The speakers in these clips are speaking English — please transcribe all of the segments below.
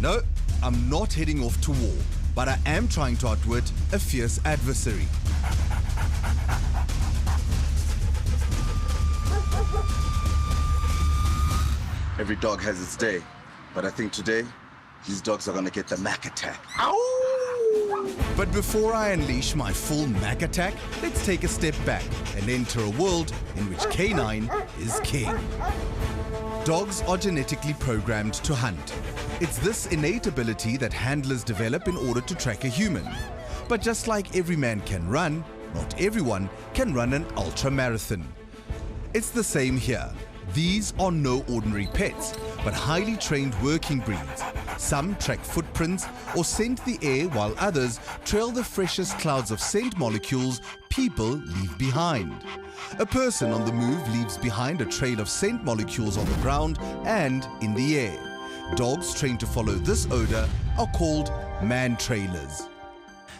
No, I'm not heading off to war, but I am trying to outwit a fierce adversary. Every dog has its day, but I think today, these dogs are gonna get the Mac attack. Ow! But before I unleash my full Mac attack, let's take a step back and enter a world in which canine is king. Dogs are genetically programmed to hunt. It's this innate ability that handlers develop in order to track a human. But just like every man can run, not everyone can run an ultra marathon. It's the same here. These are no ordinary pets, but highly trained working breeds. Some track footprints or scent the air, while others trail the freshest clouds of scent molecules people leave behind. A person on the move leaves behind a trail of scent molecules on the ground and in the air. Dogs trained to follow this odor are called man trailers.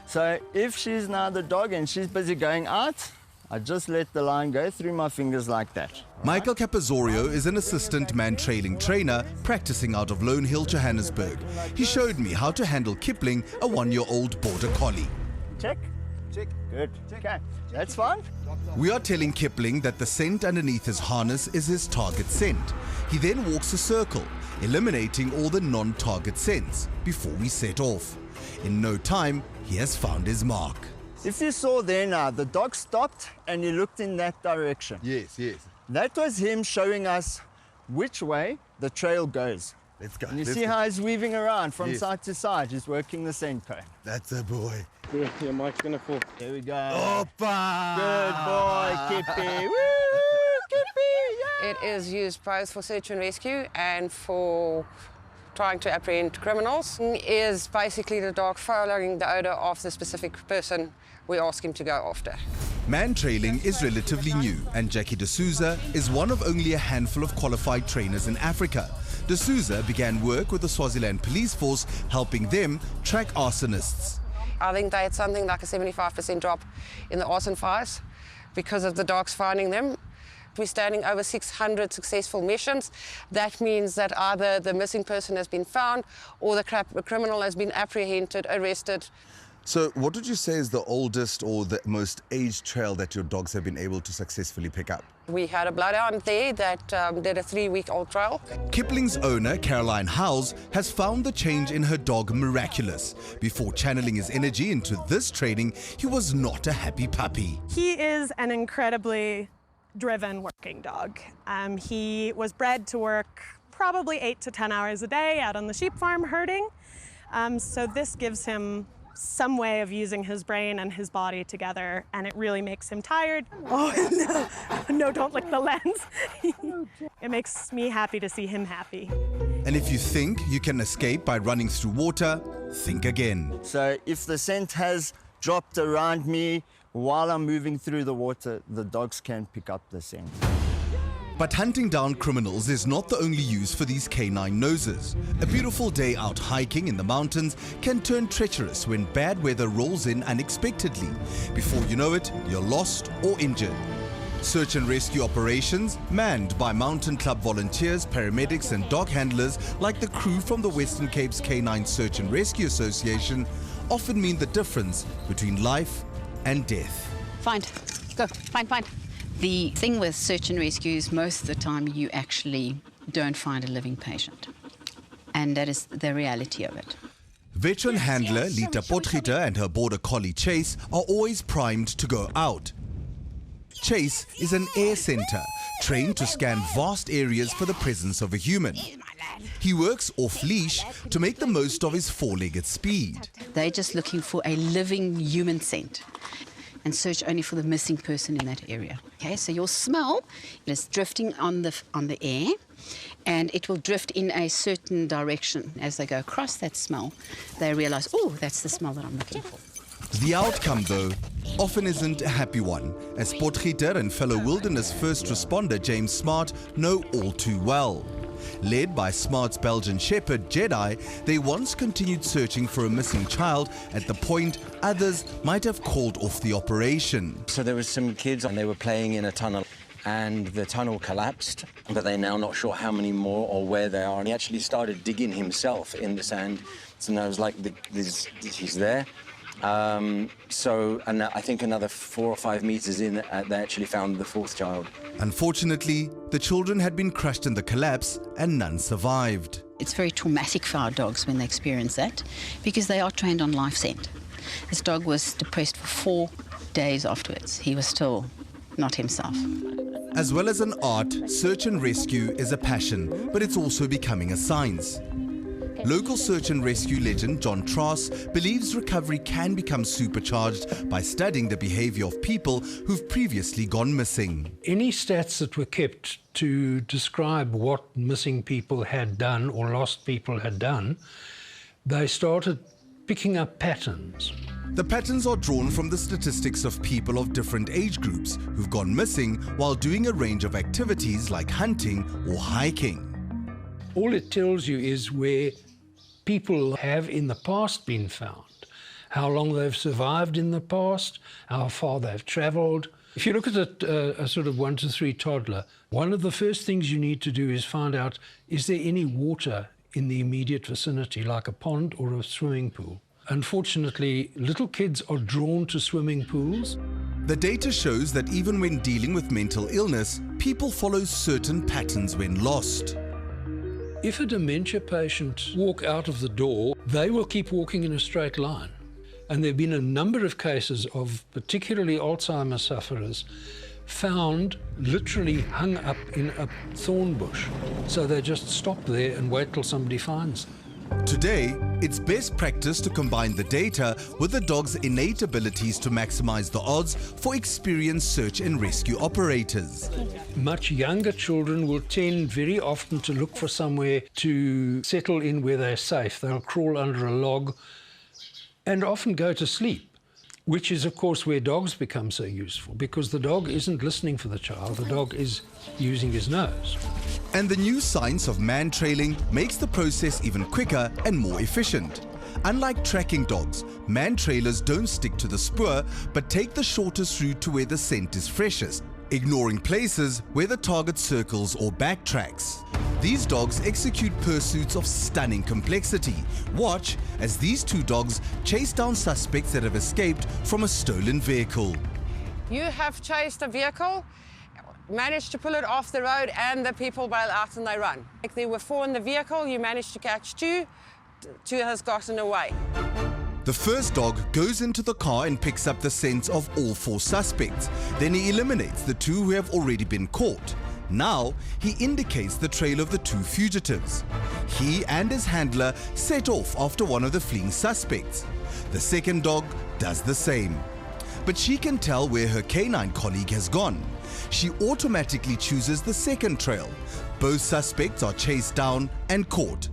So if she's now the dog and she's busy going out, I just let the line go through my fingers like that. 𝗀𝗶𝗴𝗶𝘶 is an assistant man-trailing trainer practicing out of Lone Hill, Johannesburg. He showed me how to handle Kipling, a 1-year-old border collie. Check. Check. Good. Okay, that's fine. We are telling Kipling that the scent underneath his harness is his target scent. He then walks a circle, eliminating all the non-target scents before we set off. In no time, he has found his mark. If you saw there now, the dog stopped and he looked in that direction. Yes, yes. That was him showing us which way the trail goes. Let's go. And you see how he's weaving around from side to side. He's working the scent cone. That's a boy. Yeah, your mic's gonna fall. Here we go. Opa! Good boy, Kippy. Woo, Kippy! Yeah. It is used both for search and rescue and for trying to apprehend criminals. Is basically the dog following the odor of the specific person we ask him to go after. Man-trailing is relatively new, and Jackie 𝗀𝗃 is one of only a handful of qualified trainers in Africa. 𝗀𝗃 began work with the Swaziland police force, helping them track arsonists. I think they had something like a 75% drop in the arson fires because of the dogs finding them. We're standing over 600 successful missions. That means that either the missing person has been found or the criminal has been apprehended, arrested. So what would you say is the oldest or the most aged trail that your dogs have been able to successfully pick up? We had a bloodhound there that did a 3-week-old trail. Kipling's owner, Caroline Howes, has found the change in her dog miraculous. Before channeling his energy into this training, he was not a happy puppy. He is an incredibly driven working dog. He was bred to work probably 8 to 10 hours a day out on the sheep farm herding. So this gives him some way of using his brain and his body together, and it really makes him tired. Oh, no, no, don't lick the lens. It makes me happy to see him happy. And if you think you can escape by running through water, think again. So if the scent has dropped around me while I'm moving through the water, the dogs can pick up the scent. But hunting down criminals is not the only use for these canine noses. A beautiful day out hiking in the mountains can turn treacherous when bad weather rolls in unexpectedly. Before you know it, you're lost or injured. Search and rescue operations, manned by mountain club volunteers, paramedics and dog handlers like the crew from the Western Cape's Canine Search and Rescue Association, often mean the difference between life and death. Find. Go. Find. The thing with search and rescue is most of the time you actually don't find a living patient. And that is the reality of it. Veteran handler 𝗀𝗃𝗃𝗃 and her border collie Chase are always primed to go out. Chase is an air center, trained to scan vast areas for the presence of a human. He works off-leash to make the most of his 4-legged speed. They're just looking for a living human scent and search only for the missing person in that area. Okay, so your smell is drifting on the air, and it will drift in a certain direction. As they go across that smell, they realize, oh, that's the smell that I'm looking for. The outcome, though, often isn't a happy one, as 𝗀𝗃𝗃𝗃 and fellow wilderness first responder James Smart know all too well. Led by Smart's Belgian shepherd Jedi, they once continued searching for a missing child at the point others might have called off the operation. So there were some kids and they were playing in a tunnel. and the tunnel collapsed, but they're now not sure how many more or where they are. And he actually started digging himself in the sand. So now it's like he's there. And I think another 4 or 5 meters in, they actually found the 4th child. Unfortunately, the children had been crushed in the collapse and none survived. It's very traumatic for our dogs when they experience that because they are trained on life scent. This dog was depressed for 4 days afterwards. He was still not himself. As well as an art, search and rescue is a passion, but it's also becoming a science. Local search and rescue legend John Trass believes recovery can become supercharged by studying the behavior of people who've previously gone missing. Any stats that were kept to describe what missing people had done or lost people had done, they started picking up patterns. The patterns are drawn from the statistics of people of different age groups who've gone missing while doing a range of activities like hunting or hiking. All it tells you is where people have in the past been found, how long they've survived in the past, how far they've travelled. If you look at a sort of 1 to 3 toddler, one of the first things you need to do is find out, is there any water in the immediate vicinity, like a pond or a swimming pool? Unfortunately, little kids are drawn to swimming pools. The data shows that even when dealing with mental illness, people follow certain patterns when lost. If a dementia patient walk out of the door, they will keep walking in a straight line. And there have been a number of cases of particularly Alzheimer's sufferers found literally hung up in a thorn bush. So they just stop there and wait till somebody finds them. Today, it's best practice to combine the data with the dog's innate abilities to maximize the odds for experienced search and rescue operators. Much younger children will tend very often to look for somewhere to settle in where they're safe. They'll crawl under a log and often go to sleep, which is, of course, where dogs become so useful, because the dog isn't listening for the child, the dog is using his nose. And the new science of man-trailing makes the process even quicker and more efficient. Unlike tracking dogs, man-trailers don't stick to the spoor, but take the shortest route to where the scent is freshest, ignoring places where the target circles or backtracks. These dogs execute pursuits of stunning complexity. Watch as these 2 dogs chase down suspects that have escaped from a stolen vehicle. You have chased a vehicle, managed to pull it off the road, and the people bail out and they run. Like there were 4 in the vehicle, you managed to catch 2, 2 has gotten away. The first dog goes into the car and picks up the scents of all 4 suspects. Then he eliminates the 2 who have already been caught. Now, he indicates the trail of the 2 fugitives. He and his handler set off after one of the fleeing suspects. The second dog does the same. But she can tell where her canine colleague has gone. She automatically chooses the second trail. Both suspects are chased down and caught.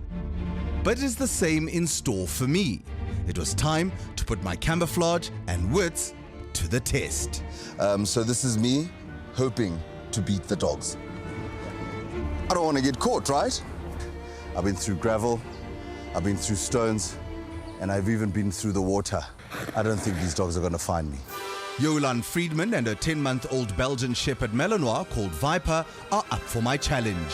But it's the same in store for me. It was time to put my camouflage and wits to the test. So this is me hoping to beat the dogs. I don't want to get caught, right? I've been through gravel, I've been through stones, and I've even been through the water. I don't think these dogs are going to find me. J.𝗀𝗯 Friedman and her 10-month-old Belgian Shepherd Malinois called Viper are up for my challenge.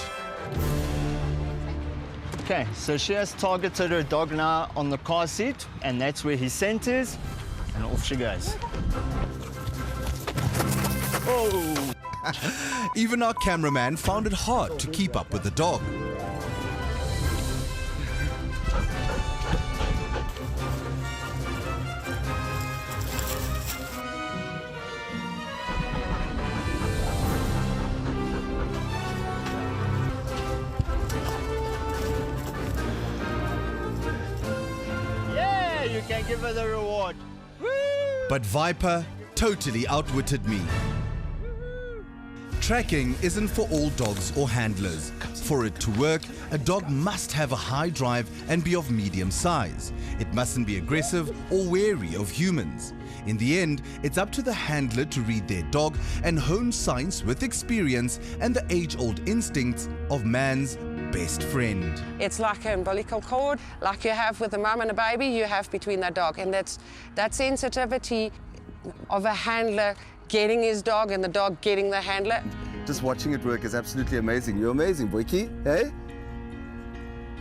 Okay, so she has targeted her dog now on the car seat, and that's where his scent is, and off she goes. Oh! Even our cameraman found it hard to keep up with the dog. Yeah, you can give her the reward. Woo! But Viper totally outwitted me. Tracking isn't for all dogs or handlers. For it to work, a dog must have a high drive and be of medium size. It mustn't be aggressive or wary of humans. In the end, it's up to the handler to read their dog and hone science with experience and the age-old instincts of man's best friend. It's like an umbilical cord, like you have with a mum and a baby, you have between that dog. And that's that sensitivity of a handler getting his dog and the dog getting the handler. Just watching it work is absolutely amazing. You're amazing, Boyki. Hey?